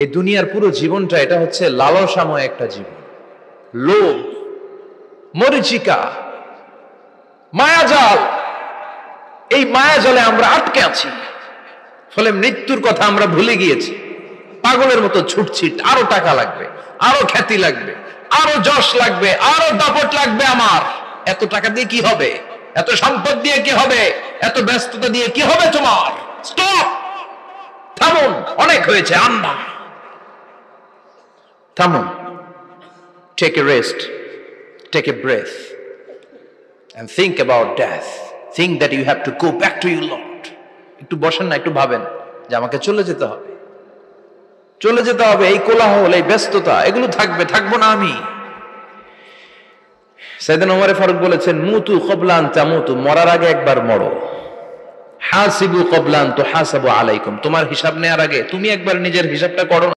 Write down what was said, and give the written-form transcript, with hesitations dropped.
এই দুনিয়ার পুরো জীবনটা এটা হচ্ছে লালসাময় একটা জীবন। লোভ, মরিচিকা, মায়াজাল, এই মায়াজালে আমরা আটকে আছি। ফলে মৃত্যুর কথা আমরা ভুলে গিয়েছি। পাগলের মতো ছুটছি, আরো টাকা লাগবে, আরো খ্যাতি লাগবে, আরো যশ লাগবে, আরো দাপট লাগবে। আমার এত টাকা দিয়ে কি হবে? এত সম্পদ দিয়ে কি হবে? এত ব্যস্ততা দিয়ে কি হবে? তোমার স্টপ, থামুন, অনেক হয়েছে। আন্না, থামুন, take a rest, take a breath and think about death. Think that you have to go back to your Lord. একটু বসেন না, একটু ভাবেন যে আমাকে চলে যেতে হবে, চলে যেতে হবে। এই কোলাহল, এই ব্যস্ততা, এগুলো থাকবে, থাকবো না আমি। সাইয়েদনা ওমর ফারুক বলেছেন, মুতু ক্বাবলা আন তামুতু, মরার আগে একবার মরো। হাসিবু ক্বাবলা আন তুহাসাবু আলাইকুম, তোমার হিসাব নেওয়ার আগে তুমি একবার নিজের হিসাবটা করো।